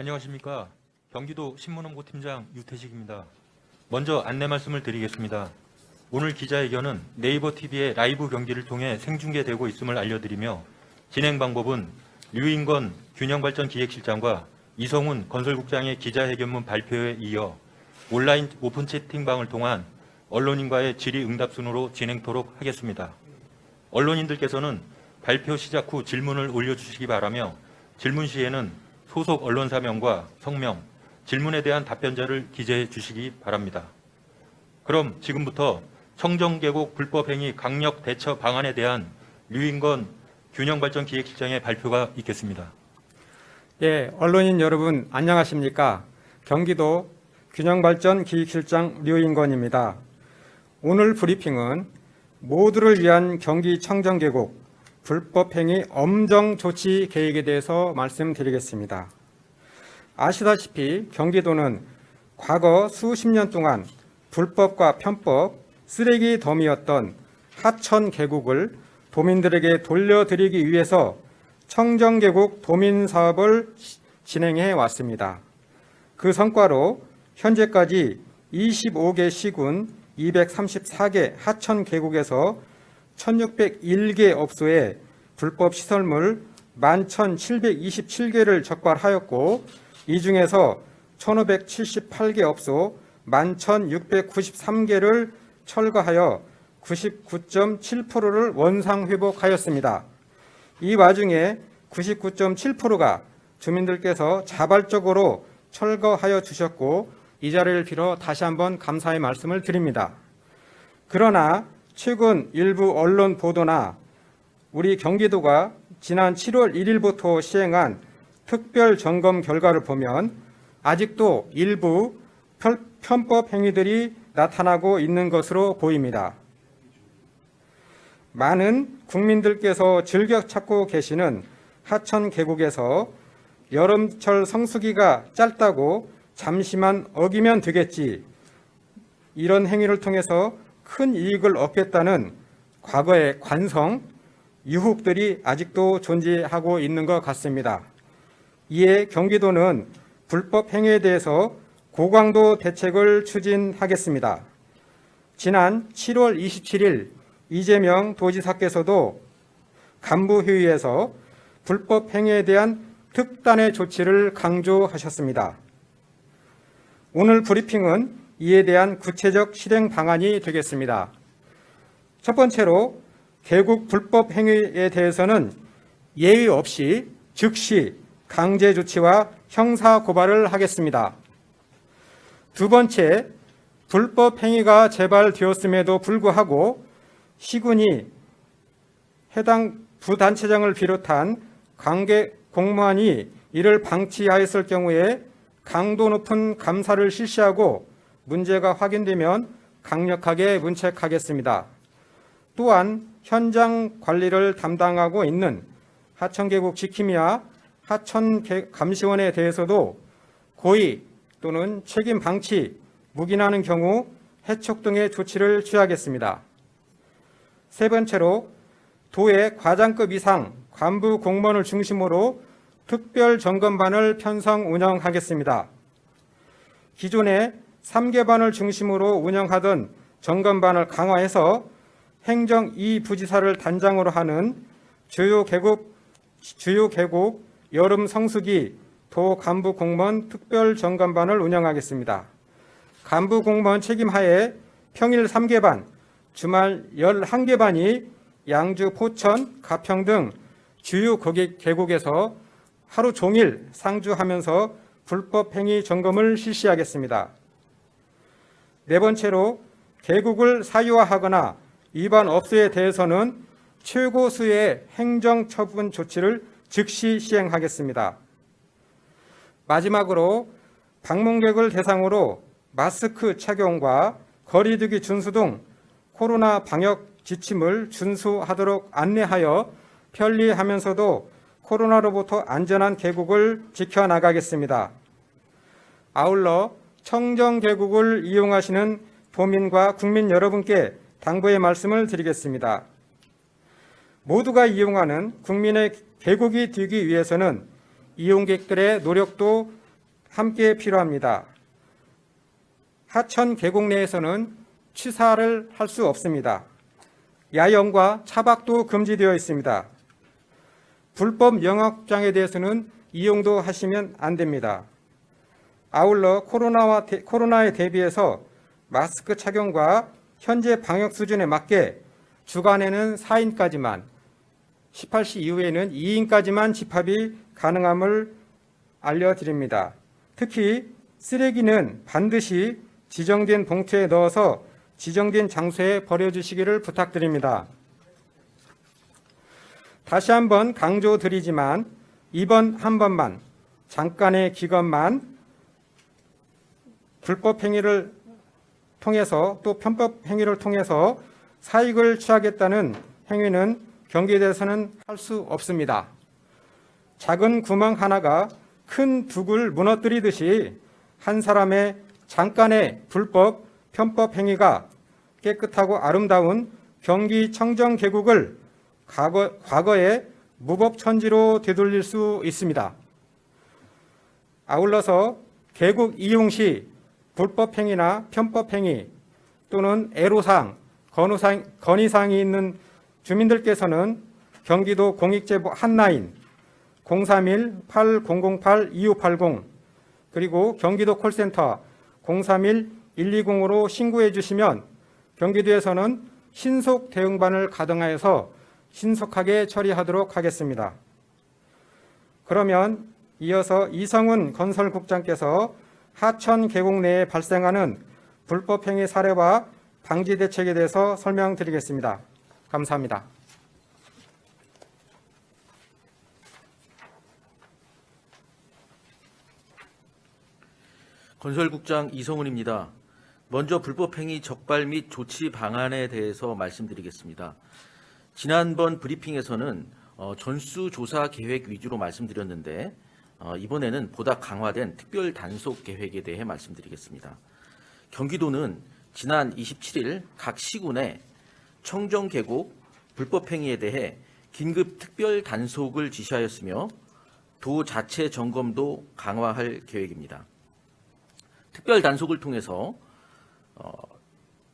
안녕하십니까. 경기도 신문홍보 팀장 유태식입니다. 먼저 안내 말씀을 드리겠습니다. 오늘 기자회견은 네이버 TV의 라이브 경기를 통해 생중계되고 있음을 알려드리며 진행 방법은 류인건 균형발전기획실장과 이성훈 건설국장의 기자회견문 발표에 이어 온라인 오픈 채팅방을 통한 언론인과의 질의응답 순으로 진행토록 하겠습니다. 언론인들께서는 발표 시작 후 질문을 올려주시기 바라며 질문 시에는 소속 언론사명과 성명, 질문에 대한 답변자를 기재해 주시기 바랍니다. 그럼 지금부터 청정계곡 불법행위 강력 대처 방안에 대한 류인건 균형발전기획실장의 발표가 있겠습니다. 예, 언론인 여러분 안녕하십니까? 경기도 균형발전기획실장 류인건입니다. 오늘 브리핑은 모두를 위한 경기 청정계곡 불법행위 엄정 조치 계획에 대해서 말씀드리겠습니다. 아시다시피 경기도는 과거 수십 년 동안 불법과 편법, 쓰레기 더미였던 하천 계곡을 도민들에게 돌려드리기 위해서 청정계곡 도민 사업을 진행해 왔습니다. 그 성과로 현재까지 25개 시군 234개 하천 계곡에서 1601개 업소에 불법 시설물 11,727개를 적발하였고 이 중에서 1,578개 업소 11,693개를 철거하여 99.7%를 원상 회복하였습니다. 이 와중에 99.7%가 주민들께서 자발적으로 철거하여 주셨고 이 자리를 빌어 다시 한번 감사의 말씀을 드립니다. 그러나 최근 일부 언론 보도나 우리 경기도가 지난 7월 1일부터 시행한 특별 점검 결과를 보면 아직도 일부 편법 행위들이 나타나고 있는 것으로 보입니다. 많은 국민들께서 즐겨 찾고 계시는 하천 계곡에서 여름철 성수기가 짧다고 잠시만 어기면 되겠지, 이런 행위를 통해서 큰 이익을 얻겠다는 과거의 관성, 유혹들이 아직도 존재하고 있는 것 같습니다. 이에 경기도는 불법 행위에 대해서 고강도 대책을 추진하겠습니다. 지난 7월 27일 이재명 도지사께서도 간부회의에서 불법 행위에 대한 특단의 조치를 강조하셨습니다. 오늘 브리핑은 이에 대한 구체적 실행 방안이 되겠습니다. 첫 번째로 계곡 불법 행위에 대해서는 예의 없이 즉시 강제 조치와 형사 고발을 하겠습니다. 두 번째, 불법 행위가 재발되었음에도 불구하고 시군이 해당 부단체장을 비롯한 관계 공무원이 이를 방치하였을 경우에 강도 높은 감사를 실시하고 문제가 확인되면 강력하게 문책하겠습니다. 또한 현장 관리를 담당하고 있는 하천계곡 지킴이와 하천감시원에 대해서도 고의 또는 책임 방치, 묵인하는 경우 해촉 등의 조치를 취하겠습니다. 세 번째로 도의 과장급 이상 간부 공무원을 중심으로 특별 점검반을 편성 운영하겠습니다. 기존에 3개반을 중심으로 운영하던 점검반을 강화해서 행정 2부지사를 단장으로 하는 주요 계곡 여름 성수기 도 간부 공무원 특별 점검반을 운영하겠습니다. 간부 공무원 책임하에 평일 3개반, 주말 11개반이 양주, 포천, 가평 등 주요 계곡에서 하루 종일 상주하면서 불법 행위 점검을 실시하겠습니다. 네 번째로 계곡을 사유화하거나 위반 업소에 대해서는 최고수의 행정처분 조치를 즉시 시행하겠습니다. 마지막으로 방문객을 대상으로 마스크 착용과 거리 두기 준수 등 코로나 방역 지침을 준수하도록 안내하여 편리하면서도 코로나로부터 안전한 계곡을 지켜나가겠습니다. 아울러 청정계곡을 이용하시는 도민과 국민 여러분께 당부의 말씀을 드리겠습니다. 모두가 이용하는 국민의 계곡이 되기 위해서는 이용객들의 노력도 함께 필요합니다. 하천 계곡 내에서는 취사를 할 수 없습니다. 야영과 차박도 금지되어 있습니다. 불법 영업장에 대해서는 이용도 하시면 안 됩니다. 아울러 코로나에 대비해서 마스크 착용과 현재 방역 수준에 맞게 주간에는 4인까지만, 18시 이후에는 2인까지만 집합이 가능함을 알려드립니다. 특히 쓰레기는 반드시 지정된 봉투에 넣어서 지정된 장소에 버려주시기를 부탁드립니다. 다시 한번 강조드리지만 이번 한 번만, 잠깐의 기간만 불법 행위를 통해서 또 편법 행위를 통해서 사익을 취하겠다는 행위는 경기도에서는 할 수 없습니다. 작은 구멍 하나가 큰 둑을 무너뜨리듯이 한 사람의 잠깐의 불법, 편법 행위가 깨끗하고 아름다운 경기 청정 계곡을 과거의 무법천지로 되돌릴 수 있습니다. 아울러서 계곡 이용 시 불법 행위나 편법 행위 또는 애로사항, 건의사항이 있는 주민들께서는 경기도 공익제보 한라인 031-8008-2580 그리고 경기도 콜센터 031-120으로 신고해 주시면 경기도에서는 신속 대응반을 가동하여서 신속하게 처리하도록 하겠습니다. 그러면 이어서 이성훈 건설국장께서 하천 계곡 내에 발생하는 불법 행위 사례와 방지 대책에 대해서 설명드리겠습니다. 감사합니다. 건설국장 이성훈입니다. 먼저 불법행위 적발 및 조치 방안에 대해서 말씀드리겠습니다. 지난번 브리핑에서는 전수조사 계획 위주로 말씀드렸는데 이번에는 보다 강화된 특별 단속 계획에 대해 말씀드리겠습니다. 경기도는 지난 27일 각 시군에 청정계곡 불법행위에 대해 긴급 특별 단속을 지시하였으며 도 자체 점검도 강화할 계획입니다. 특별 단속을 통해서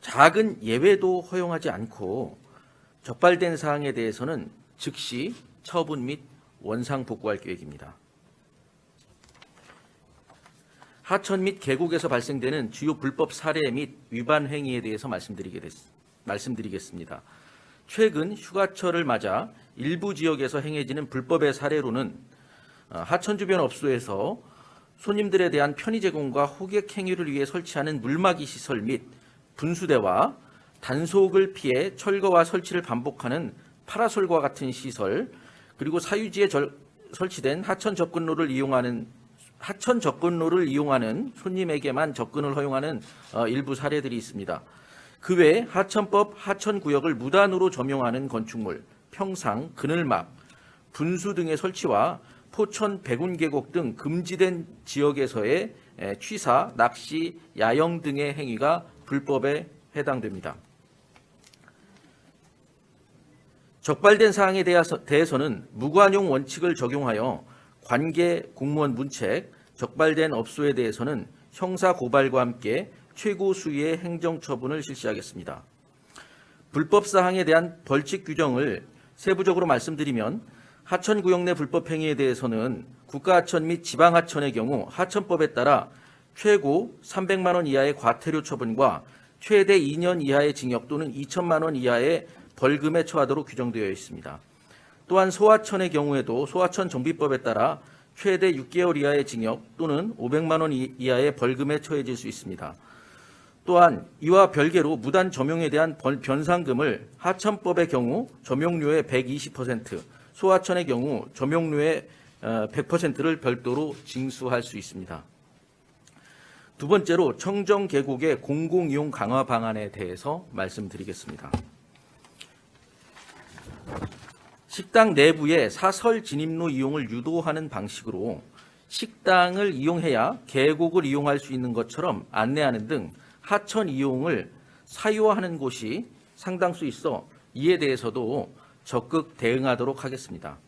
작은 예외도 허용하지 않고 적발된 사항에 대해서는 즉시 처분 및 원상 복구할 계획입니다. 하천 및 계곡에서 발생되는 주요 불법 사례 및 위반 행위에 대해서 말씀드리겠습니다. 최근 휴가철을 맞아 일부 지역에서 행해지는 불법의 사례로는 하천 주변 업소에서 손님들에 대한 편의 제공과 호객 행위를 위해 설치하는 물막이 시설 및 분수대와 단속을 피해 철거와 설치를 반복하는 파라솔과 같은 시설, 그리고 사유지에 설치된 하천 접근로를 이용하는 손님에게만 접근을 허용하는 일부 사례들이 있습니다. 그 외에 하천법 하천구역을 무단으로 점용하는 건축물, 평상, 그늘막, 분수 등의 설치와 포천 백운계곡 등 금지된 지역에서의 취사, 낚시, 야영 등의 행위가 불법에 해당됩니다. 적발된 사항에 대해서는 무관용 원칙을 적용하여 관계 공무원 문책, 적발된 업소에 대해서는 형사 고발과 함께 최고 수위의 행정처분을 실시하겠습니다. 불법 사항에 대한 벌칙 규정을 세부적으로 말씀드리면 하천구역 내 불법 행위에 대해서는 국가하천 및 지방하천의 경우 하천법에 따라 최고 300만 원 이하의 과태료 처분과 최대 2년 이하의 징역 또는 2천만 원 이하의 벌금에 처하도록 규정되어 있습니다. 또한 소하천의 경우에도 소하천 정비법에 따라 최대 6개월 이하의 징역 또는 500만 원 이하의 벌금에 처해질 수 있습니다. 또한 이와 별개로 무단 점용에 대한 변상금을 하천법의 경우 점용료의 120%, 소하천의 경우 점용료의 100%를 별도로 징수할 수 있습니다. 두 번째로 청정계곡의 공공이용 강화 방안에 대해서 말씀드리겠습니다. 식당 내부의 사설 진입로 이용을 유도하는 방식으로 식당을 이용해야 계곡을 이용할 수 있는 것처럼 안내하는 등 하천 이용을 사유화하는 곳이 상당수 있어 이에 대해서도 적극 대응하도록 하겠습니다.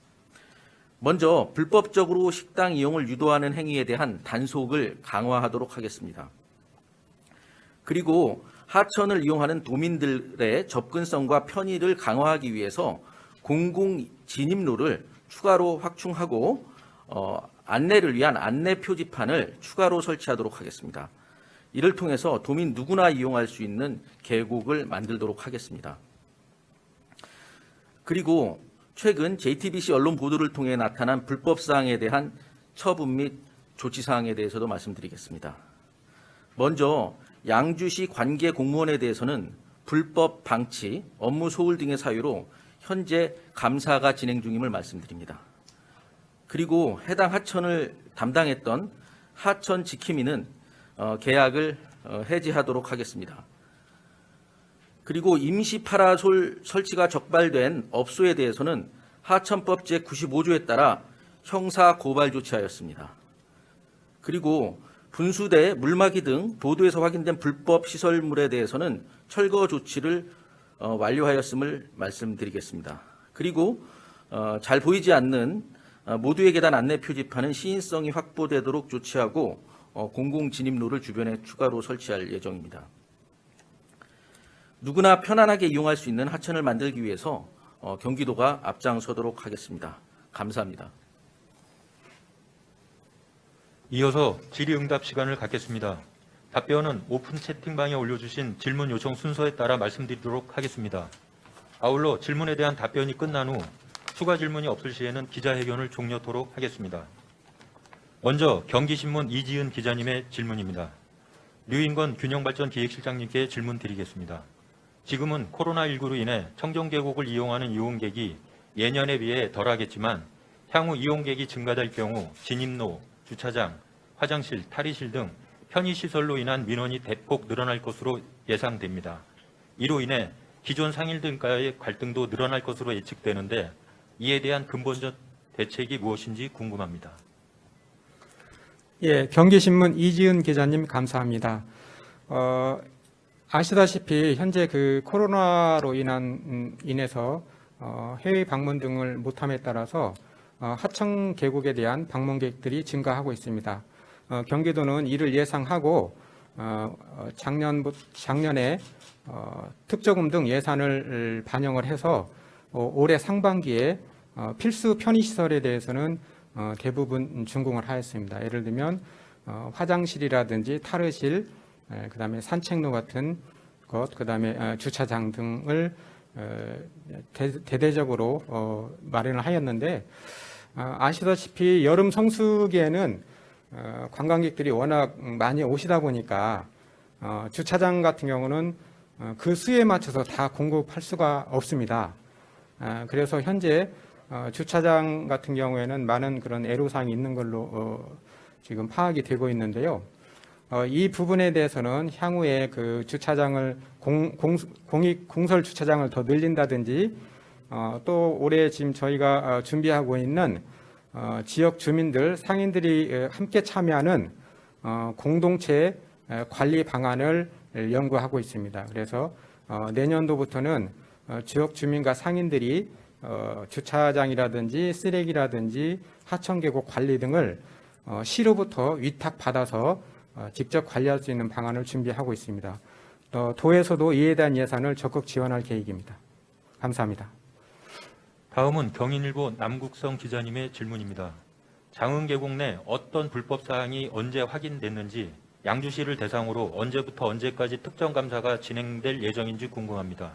먼저 불법적으로 식당 이용을 유도하는 행위에 대한 단속을 강화하도록 하겠습니다. 그리고 하천을 이용하는 도민들의 접근성과 편의를 강화하기 위해서 공공 진입로를 추가로 확충하고 안내를 위한 안내 표지판을 추가로 설치하도록 하겠습니다. 이를 통해서 도민 누구나 이용할 수 있는 계곡을 만들도록 하겠습니다. 그리고 최근 JTBC 언론 보도를 통해 나타난 불법 사항에 대한 처분 및 조치 사항에 대해서도 말씀드리겠습니다. 먼저 양주시 관계 공무원에 대해서는 불법 방치, 업무 소홀 등의 사유로 현재 감사가 진행 중임을 말씀드립니다. 그리고 해당 하천을 담당했던 하천 지킴이는 계약을 해지하도록 하겠습니다. 그리고 임시 파라솔 설치가 적발된 업소에 대해서는 하천법 제95조에 따라 형사 고발 조치하였습니다. 그리고 분수대, 물막이 등 보도에서 확인된 불법 시설물에 대해서는 철거 조치를 완료하였음을 말씀드리겠습니다. 그리고 잘 보이지 않는 모두의 계단 안내 표지판은 시인성이 확보되도록 조치하고 공공 진입로를 주변에 추가로 설치할 예정입니다. 누구나 편안하게 이용할 수 있는 하천을 만들기 위해서 경기도가 앞장서도록 하겠습니다. 감사합니다. 이어서 질의응답 시간을 갖겠습니다. 답변은 오픈 채팅방에 올려주신 질문 요청 순서에 따라 말씀드리도록 하겠습니다. 아울러 질문에 대한 답변이 끝난 후 추가 질문이 없을 시에는 기자회견을 종료토록 하겠습니다. 먼저 경기신문 이지은 기자님의 질문입니다. 류인건 균형발전기획실장님께 질문 드리겠습니다. 지금은 코로나19로 인해 청정계곡을 이용하는 이용객이 예년에 비해 덜하겠지만 향후 이용객이 증가될 경우 진입로, 주차장, 화장실, 탈의실 등 편의시설로 인한 민원이 대폭 늘어날 것으로 예상됩니다. 이로 인해 기존 상인들과의 갈등도 늘어날 것으로 예측되는데 이에 대한 근본적 대책이 무엇인지 궁금합니다. 예, 경기신문 이지은 기자님 감사합니다. 아시다시피 현재 그 코로나로 인해서 해외 방문 등을 못함에 따라서 하천 계곡에 대한 방문객들이 증가하고 있습니다. 경기도는 이를 예상하고 작년에 특조금 등 예산을 반영을 해서 올해 상반기에 필수 편의시설에 대해서는 대부분 준공을 하였습니다. 예를 들면 화장실이라든지 탈의실, 그다음에 산책로 같은 것, 그다음에 주차장 등을 대대적으로 마련을 하였는데 아시다시피 여름 성수기에는 관광객들이 워낙 많이 오시다 보니까 주차장 같은 경우는 그 수에 맞춰서 다 공급할 수가 없습니다. 그래서 현재 주차장 같은 경우에는 많은 그런 애로사항이 있는 걸로 지금 파악이 되고 있는데요. 이 부분에 대해서는 향후에 그 주차장을 공설 주차장을 더 늘린다든지 또 올해 지금 저희가 준비하고 있는 지역 주민들 상인들이 함께 참여하는 공동체 관리 방안을 연구하고 있습니다. 그래서 내년도부터는 지역 주민과 상인들이 주차장이라든지 쓰레기라든지 하천계곡 관리 등을 시로부터 위탁받아서 직접 관리할 수 있는 방안을 준비하고 있습니다. 도에서도 이에 대한 예산을 적극 지원할 계획입니다. 감사합니다. 다음은 경인일보 남국성 기자님의 질문입니다. 장흥계곡 내 어떤 불법 사항이 언제 확인됐는지 양주시를 대상으로 언제부터 언제까지 특정 감사가 진행될 예정인지 궁금합니다.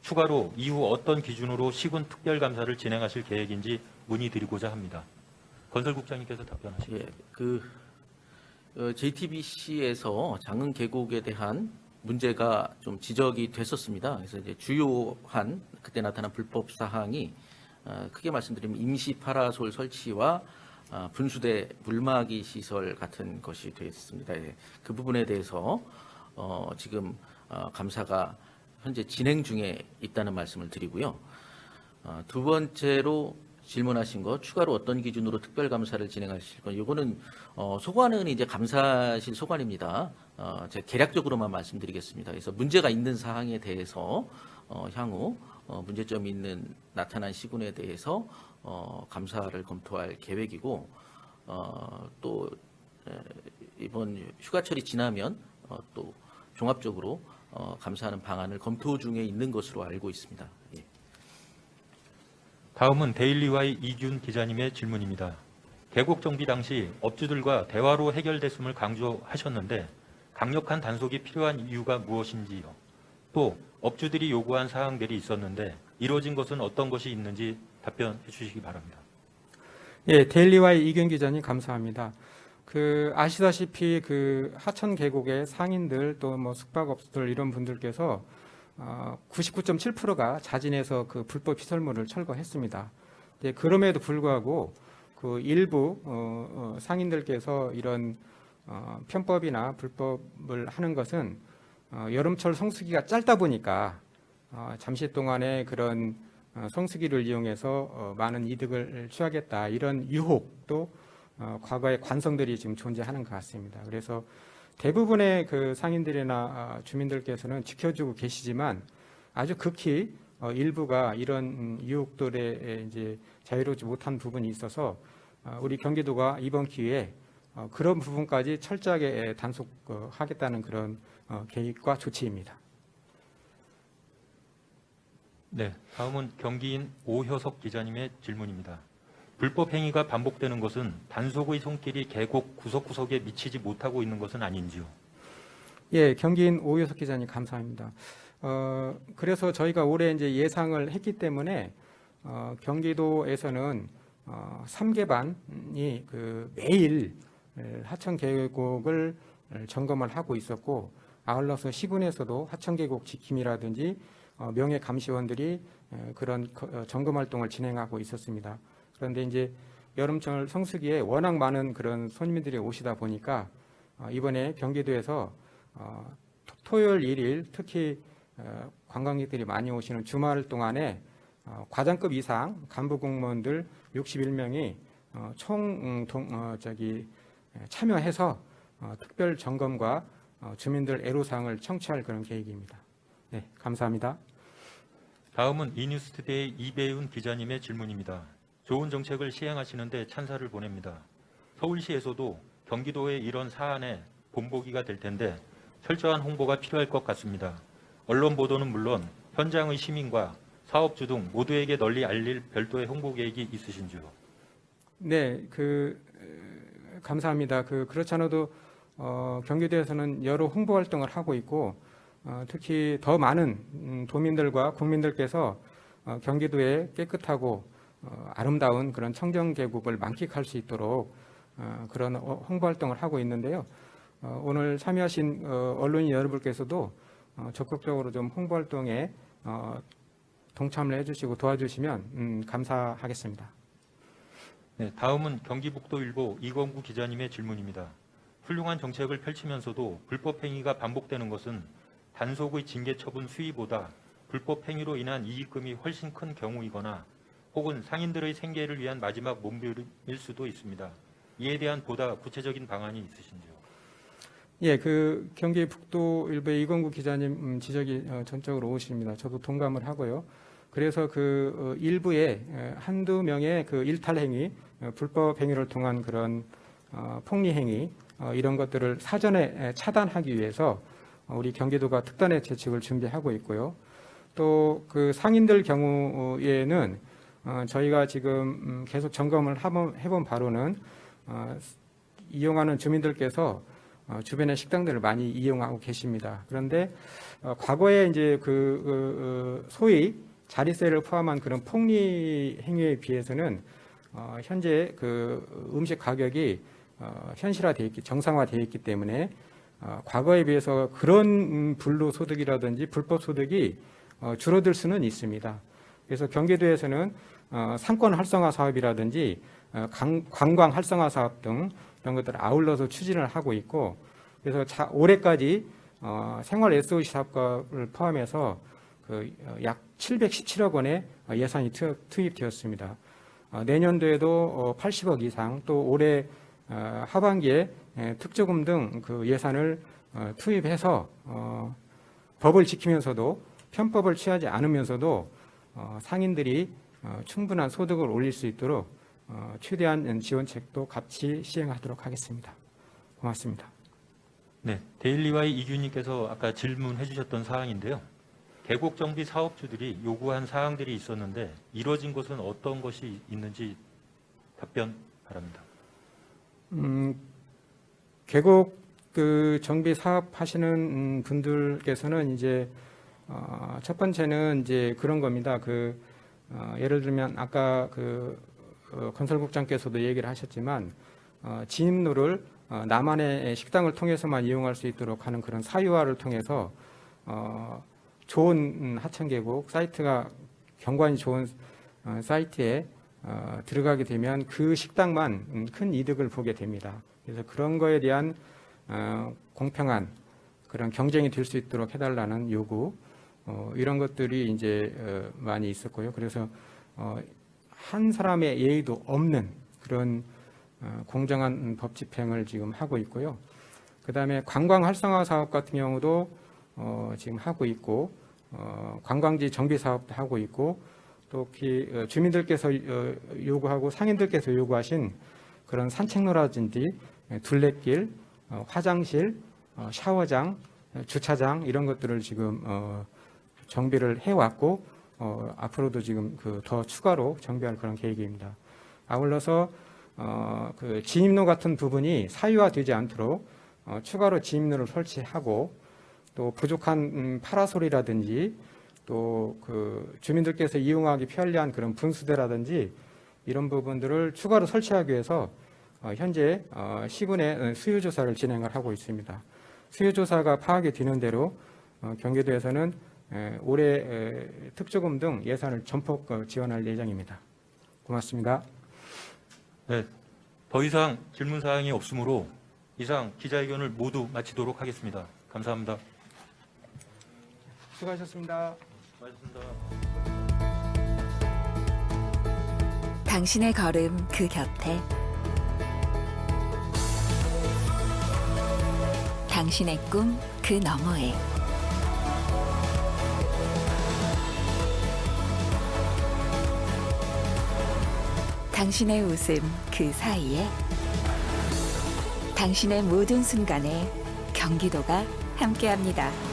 추가로 이후 어떤 기준으로 시군 특별감사를 진행하실 계획인지 문의드리고자 합니다. 건설국장님께서 답변하시겠습니다. JTBC에서 장흥 계곡에 대한 문제가 좀 지적이 됐었습니다. 그래서 이제 주요한 그때 나타난 불법 사항이 크게 말씀드리면 임시 파라솔 설치와 분수대 물막이 시설 같은 것이 되었습니다. 그 부분에 대해서 지금 감사가 현재 진행 중에 있다는 말씀을 드리고요. 두 번째로 질문하신 것, 추가로 어떤 기준으로 특별감사를 진행하실 건, 이거는 소관은 이제 감사실 소관입니다. 제가 개략적으로만 말씀드리겠습니다. 그래서 문제가 있는 사항에 대해서 향후 문제점이 있는 나타난 시군에 대해서 감사를 검토할 계획이고 또 이번 휴가철이 지나면 또 종합적으로 감사하는 방안을 검토 중에 있는 것으로 알고 있습니다. 예. 다음은 데일리와의 이균 기자님의 질문입니다. 개국 정비 당시 업주들과 대화로 해결됐음을 강조하셨는데 강력한 단속이 필요한 이유가 무엇인지요? 또 업주들이 요구한 사항들이 있었는데 이루어진 것은 어떤 것이 있는지 답변해 주시기 바랍니다. 예, 데일리와의 이균 기자님 감사합니다. 아시다시피 하천 계곡의 상인들 또 뭐 숙박업소들 이런 분들께서 99.7%가 자진해서 불법 시설물을 철거했습니다. 예, 그럼에도 불구하고 일부 상인들께서 이런 편법이나 불법을 하는 것은 여름철 성수기가 짧다 보니까 잠시 동안에 그런 성수기를 이용해서 많은 이득을 취하겠다 이런 유혹도 과거의 관성들이 지금 존재하는 것 같습니다. 그래서 대부분의 상인들이나 주민들께서는 지켜주고 계시지만 아주 극히 일부가 이런 유혹들에 이제 자유롭지 못한 부분이 있어서 우리 경기도가 이번 기회에 그런 부분까지 철저하게 단속하겠다는 그런 계획과 조치입니다. 네, 다음은 경기인 오효석 기자님의 질문입니다. 불법 행위가 반복되는 것은 단속의 손길이 계곡 구석구석에 미치지 못하고 있는 것은 아닌지요? 예, 경기인 오효석 기자님 감사합니다. 그래서 저희가 올해 이제 예상을 했기 때문에 경기도에서는 3개반이 매일 하천 계곡을 점검을 하고 있었고 아울러서 시군에서도 하천 계곡 지킴이라든지 명예 감시원들이 그런 점검 활동을 진행하고 있었습니다. 그런데 이제 여름철 성수기에 워낙 많은 그런 손님들이 오시다 보니까 이번에 경기도에서 토요일, 일일 특히 관광객들이 많이 오시는 주말 동안에 과장급 이상 간부 공무원들 61명이 참여해서 특별 점검과 주민들 애로사항을 청취할 그런 계획입니다. 네, 감사합니다. 다음은 이뉴스투데이 이배윤 기자님의 질문입니다. 좋은 정책을 시행하시는데 찬사를 보냅니다. 서울시에서도 경기도의 이런 사안에 본보기가 될 텐데 철저한 홍보가 필요할 것 같습니다. 언론 보도는 물론 현장의 시민과 사업주 등 모두에게 널리 알릴 별도의 홍보 계획이 있으신지요? 네, 감사합니다. 그렇지 않아도 경기도에서는 여러 홍보 활동을 하고 있고 특히 더 많은 도민들과 국민들께서 경기도의 깨끗하고 아름다운 그런 청정 계곡을 만끽할 수 있도록 그런 홍보 활동을 하고 있는데요. 오늘 참여하신 언론인 여러분께서도 적극적으로 좀 홍보 활동에 동참을 해주시고 도와주시면 감사하겠습니다. 네, 다음은 경기북도일보 이건구 기자님의 질문입니다. 훌륭한 정책을 펼치면서도 불법 행위가 반복되는 것은 단속의 징계 처분 수위보다 불법 행위로 인한 이익금이 훨씬 큰 경우이거나 혹은 상인들의 생계를 위한 마지막 몸부림일 수도 있습니다. 이에 대한 보다 구체적인 방안이 있으신지요? 예, 경기 북도일보의 이건구 기자님 지적이 전적으로 오십니다. 저도 동감을 하고요. 그래서 일부의 한두 명의 일탈 행위, 불법 행위를 통한 그런 폭리 행위 이런 것들을 사전에 차단하기 위해서 우리 경기도가 특단의 대책을 준비하고 있고요. 또 상인들 경우에는 저희가 지금 계속 점검을 해본 바로는 이용하는 주민들께서 주변의 식당들을 많이 이용하고 계십니다. 그런데 과거에 이제 소위 자릿세를 포함한 그런 폭리 행위에 비해서는 현재 음식 가격이 현실화되어 있기 정상화되어 있기 때문에 과거에 비해서 그런 불로소득이라든지 불법 소득이 줄어들 수는 있습니다. 그래서 경기도에서는 상권 활성화 사업이라든지 관광 활성화 사업 등 이런 것들을 아울러서 추진을 하고 있고 그래서 올해까지 생활 SOC 사업을 포함해서 약 717억 원의 예산이 투입되었습니다. 내년도에도 80억 이상 또 올해 하반기에 특조금 등 예산을 투입해서 법을 지키면서도 편법을 취하지 않으면서도 상인들이 충분한 소득을 올릴 수 있도록 최대한 지원책도 같이 시행하도록 하겠습니다. 고맙습니다. 네, 데일리와이 이규님께서 아까 질문해 주셨던 사항인데요. 계곡 정비 사업주들이 요구한 사항들이 있었는데 이루어진 것은 어떤 것이 있는지 답변 바랍니다. 계곡 정비 사업 하시는 분들께서는 이제 첫 번째는 이제 그런 겁니다. 예를 들면 아까 건설국장께서도 얘기를 하셨지만 진입로를 나만의 식당을 통해서만 이용할 수 있도록 하는 그런 사유화를 통해서 좋은 하천계곡 사이트가 경관이 좋은 사이트에 들어가게 되면 그 식당만 큰 이득을 보게 됩니다. 그래서 그런 거에 대한 공평한 그런 경쟁이 될 수 있도록 해달라는 요구 이런 것들이 이제 많이 있었고요. 그래서 한 사람의 예의도 없는 그런 공정한 법 집행을 지금 하고 있고요. 그다음에 관광 활성화 사업 같은 경우도 지금 하고 있고 관광지 정비 사업도 하고 있고 또 주민들께서 요구하고 상인들께서 요구하신 그런 산책로라든지 둘레길, 화장실, 샤워장, 주차장 이런 것들을 지금 정비를 해왔고 앞으로도 지금 더 추가로 정비할 그런 계획입니다. 아울러서 진입로 같은 부분이 사유화되지 않도록 추가로 진입로를 설치하고 또 부족한 파라솔이라든지 또 주민들께서 이용하기 편리한 그런 분수대라든지 이런 부분들을 추가로 설치하기 위해서 현재 시군의 수요조사를 진행을 하고 있습니다. 수요조사가 파악이 되는 대로 경기도에서는 올해 특조금 등 예산을 전폭 지원할 예정입니다. 고맙습니다. 네, 더 이상 질문 사항이 없으므로 이상 기자회견을 모두 마치도록 하겠습니다. 감사합니다. 수고하셨습니다. 수고하셨습니다. 당신의 걸음 그 곁에 당신의 꿈 그 너머에 당신의 웃음 그 사이에 당신의 모든 순간에 경기도가 함께합니다.